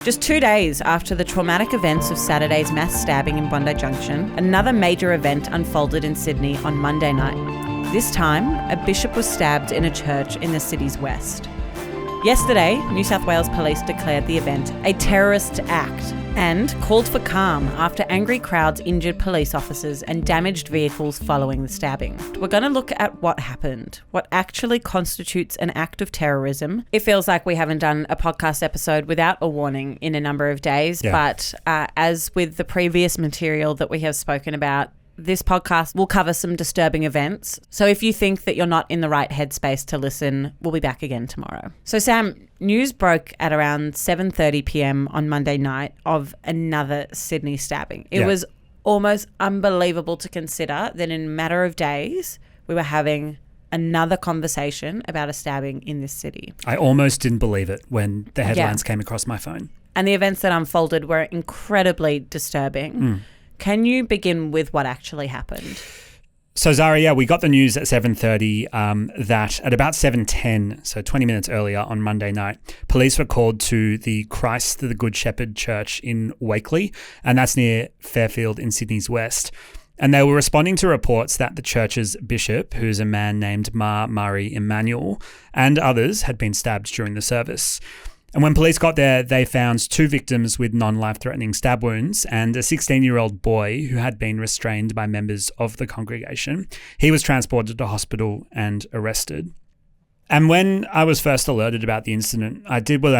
Just 2 days after the traumatic events of Saturday's mass stabbing in Bondi Junction, another major event unfolded in Sydney on Monday night. This time, a bishop was stabbed in a church in the city's west. Yesterday, New South Wales Police declared the event a terrorist act and called for calm after angry crowds injured police officers and damaged vehicles following the stabbing. We're going to look at what happened, what actually constitutes an act of terrorism. It feels like we haven't done a podcast episode without a warning in a number of days, but as with the previous material that we have spoken about, this podcast will cover some disturbing events. So if you think that you're not in the right headspace to listen, we'll be back again tomorrow. So Sam, news broke at around 7:30 p.m. on Monday night of another Sydney stabbing. It was almost unbelievable to consider that in a matter of days, we were having another conversation about a stabbing in this city. I almost didn't believe it when the headlines came across my phone. And the events that unfolded were incredibly disturbing. Can you begin with what actually happened? So Zara, we got the news at 7:30 that at about 7:10, so 20 minutes earlier on Monday night, police were called to the Christ the Good Shepherd Church in Wakeley, and that's near Fairfield in Sydney's west. And they were responding to reports that the church's bishop, who's a man named Ma Murray Emanuel, and others had been stabbed during the service. And when police got there, they found 2 victims with non-life-threatening stab wounds and a 16-year-old boy who had been restrained by members of the congregation. He was transported to hospital and arrested. And when I was first alerted about the incident, I did what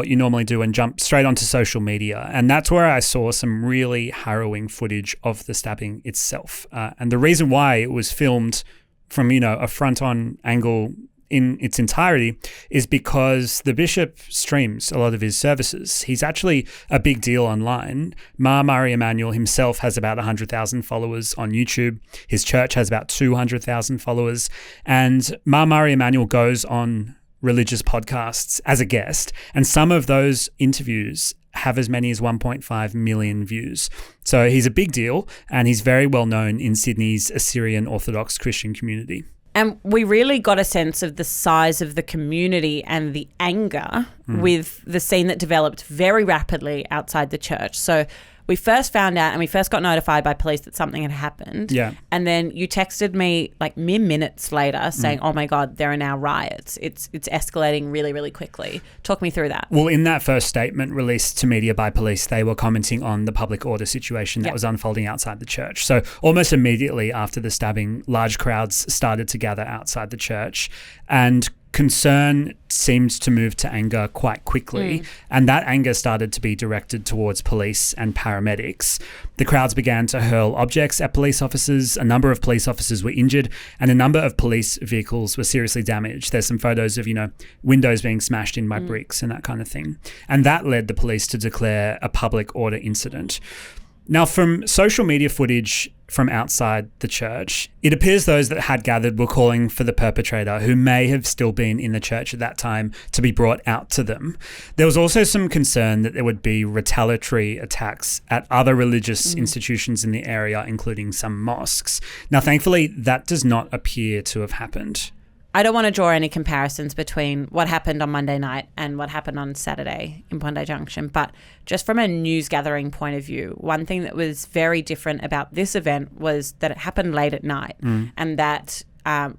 you normally do, and jumped straight onto social media. And that's where I saw some really harrowing footage of the stabbing itself. And the reason why it was filmed from, a front-on angle in its entirety is because the bishop streams a lot of his services. He's actually a big deal online. Ma Murray Emanuel himself has about 100,000 followers on YouTube. His church has about 200,000 followers. And Ma Murray Emanuel goes on religious podcasts as a guest. And some of those interviews have as many as 1.5 million views. So he's a big deal, and he's very well known in Sydney's Assyrian Orthodox Christian community. And we really got a sense of the size of the community and the anger with the scene that developed very rapidly outside the church. So we first found out and we first got notified by police that something had happened. Yeah. And then you texted me like mere minutes later saying, oh my God, there are now riots. It's escalating really, really quickly. Talk me through that. Well, in that first statement released to media by police, they were commenting on the public order situation that was unfolding outside the church. So almost immediately after the stabbing, large crowds started to gather outside the church, and concern seemed to move to anger quite quickly, and that anger started to be directed towards police and paramedics. The crowds began to hurl objects at police officers. A number of police officers were injured, and a number of police vehicles were seriously damaged. There's some photos of, windows being smashed in by bricks and that kind of thing. And that led the police to declare a public order incident. Now, from social media footage from outside the church, it appears those that had gathered were calling for the perpetrator, who may have still been in the church at that time, to be brought out to them. There was also some concern that there would be retaliatory attacks at other religious institutions in the area, including some mosques. Now, thankfully, that does not appear to have happened. I don't want to draw any comparisons between what happened on Monday night and what happened on Saturday in Bondi Junction, but just from a news gathering point of view, one thing that was very different about this event was that it happened late at night, and that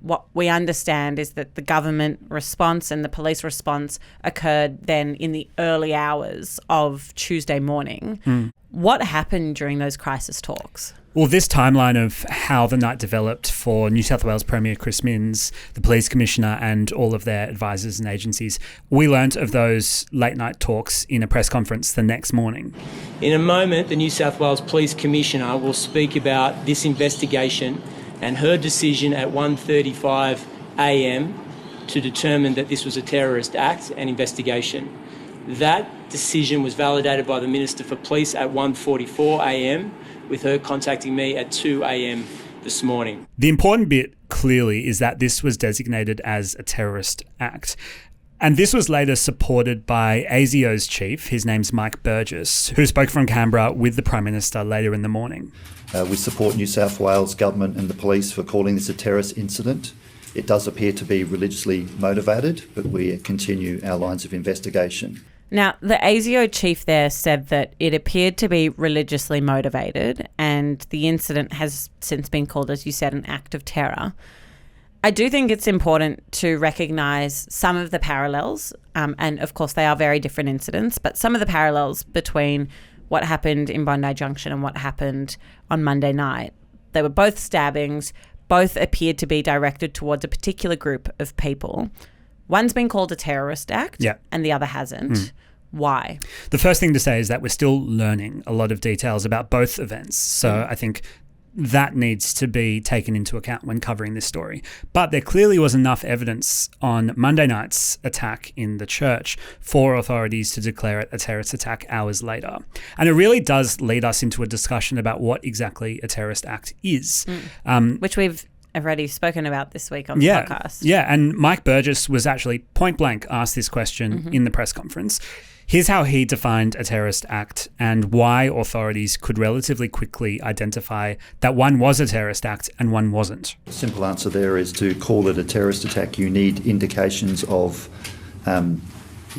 what we understand is that the government response and the police response occurred then in the early hours of Tuesday morning. What happened during those crisis talks? Well, this timeline of how the night developed for New South Wales Premier Chris Minns, the Police Commissioner and all of their advisors and agencies, we learnt of those late night talks in a press conference the next morning. In a moment, the New South Wales Police Commissioner will speak about this investigation and her decision at 1:35 a.m. to determine that this was a terrorist act and investigation. That decision was validated by the Minister for Police at 1:44 a.m, with her contacting me at 2 a.m. this morning. The important bit, clearly, is that this was designated as a terrorist act. And this was later supported by ASIO's chief, his name's Mike Burgess, who spoke from Canberra with the Prime Minister later in the morning. We support New South Wales Government and the police for calling this a terrorist incident. It does appear to be religiously motivated, but we continue our lines of investigation. Now, the ASIO chief there said that it appeared to be religiously motivated, and the incident has since been called, as you said, an act of terror. I do think it's important to recognise some of the parallels, and of course they are very different incidents, but some of the parallels between what happened in Bondi Junction and what happened on Monday night. They were both stabbings, both appeared to be directed towards a particular group of people. One's been called a terrorist act, and the other hasn't. Why? The first thing to say is that we're still learning a lot of details about both events. So I think that needs to be taken into account when covering this story. But there clearly was enough evidence on Monday night's attack in the church for authorities to declare it a terrorist attack hours later. And it really does lead us into a discussion about what exactly a terrorist act is. Which we've already spoken about this week on the podcast. Yeah, and Mike Burgess was actually point blank asked this question in the press conference. Here's how he defined a terrorist act and why authorities could relatively quickly identify that one was a terrorist act and one wasn't. The simple answer there is to call it a terrorist attack. You need indications of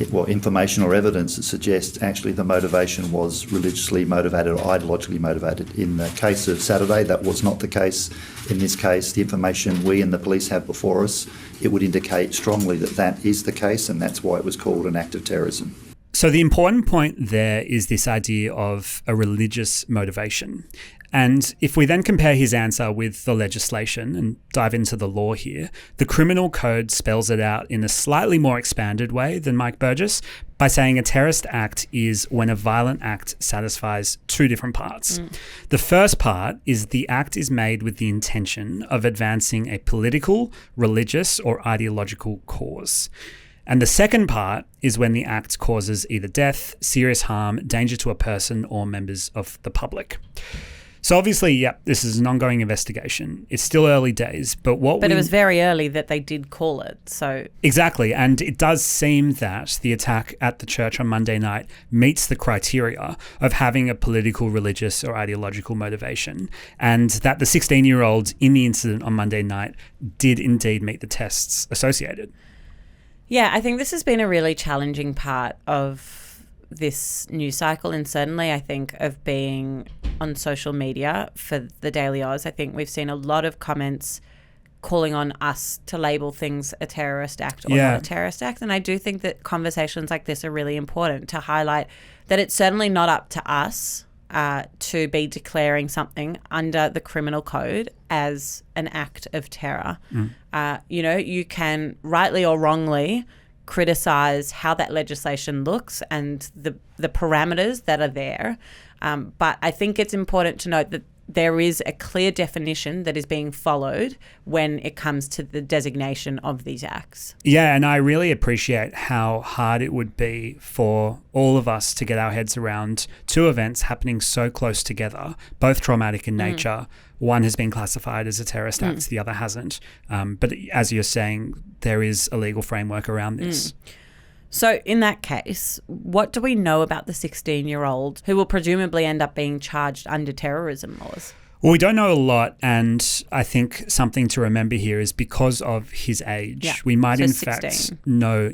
information or evidence that suggests actually the motivation was religiously motivated or ideologically motivated. In the case of Saturday, that was not the case. In this case, the information we and the police have before us, it would indicate strongly that that is the case, and that's why it was called an act of terrorism. So the important point there is this idea of a religious motivation. And if we then compare his answer with the legislation and dive into the law here, the criminal code spells it out in a slightly more expanded way than Mike Burgess by saying a terrorist act is when a violent act satisfies two different parts. The first part is the act is made with the intention of advancing a political, religious, or ideological cause. And the second part is when the act causes either death, serious harm, danger to a person, or members of the public. So obviously, this is an ongoing investigation. It's still early days, but it was very early that they did call it, so... Exactly, and it does seem that the attack at the church on Monday night meets the criteria of having a political, religious, or ideological motivation, and that the 16-year-old in the incident on Monday night did indeed meet the tests associated. Yeah, I think this has been a really challenging part of this news cycle, and certainly I think of being on social media for the Daily Aus. I think we've seen a lot of comments calling on us to label things a terrorist act or not a terrorist act. And I do think that conversations like this are really important to highlight that it's certainly not up to us to be declaring something under the criminal code as an act of terror. You can rightly or wrongly criticise how that legislation looks and the parameters that are there. But I think it's important to note that there is a clear definition that is being followed when it comes to the designation of these acts. Yeah, and I really appreciate how hard it would be for all of us to get our heads around two events happening so close together, both traumatic in nature. One has been classified as a terrorist act, the other hasn't. But as you're saying, there is a legal framework around this. So in that case, what do we know about the 16-year-old who will presumably end up being charged under terrorism laws? Well, we don't know a lot, and I think something to remember here is because of his age, we might in fact know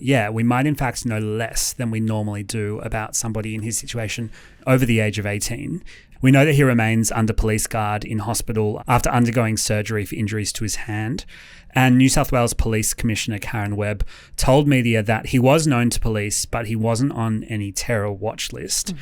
less than we normally do about somebody in his situation over the age of 18. We know that he remains under police guard in hospital after undergoing surgery for injuries to his hand. And New South Wales Police Commissioner Karen Webb told media that he was known to police, but he wasn't on any terror watch list.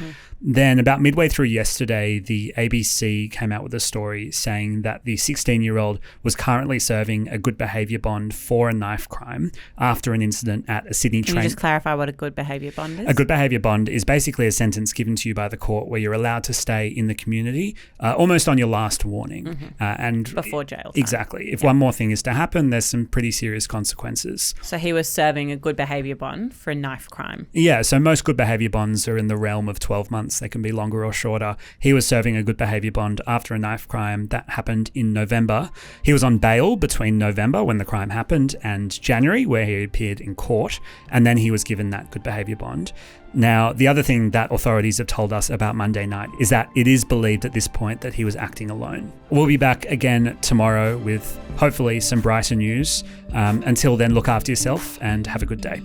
Then about midway through yesterday, the ABC came out with a story saying that the 16-year-old was currently serving a good behaviour bond for a knife crime after an incident at a Sydney train. Can you just clarify what a good behaviour bond is? A good behaviour bond is basically a sentence given to you by the court where you're allowed to stay in the community almost on your last warning. And before jail time. Exactly. If one more thing is to happen, there's some pretty serious consequences. So he was serving a good behaviour bond for a knife crime. Yeah, so most good behaviour bonds are in the realm of 12 months. They can be longer or shorter. He was serving a good behaviour bond after a knife crime that happened in November. He was on bail between November, when the crime happened, and January, where he appeared in court, and then he was given that good behaviour bond. Now, the other thing that authorities have told us about Monday night is that it is believed at this point that he was acting alone. We'll be back again tomorrow with hopefully some brighter news. Until then, look after yourself and have a good day.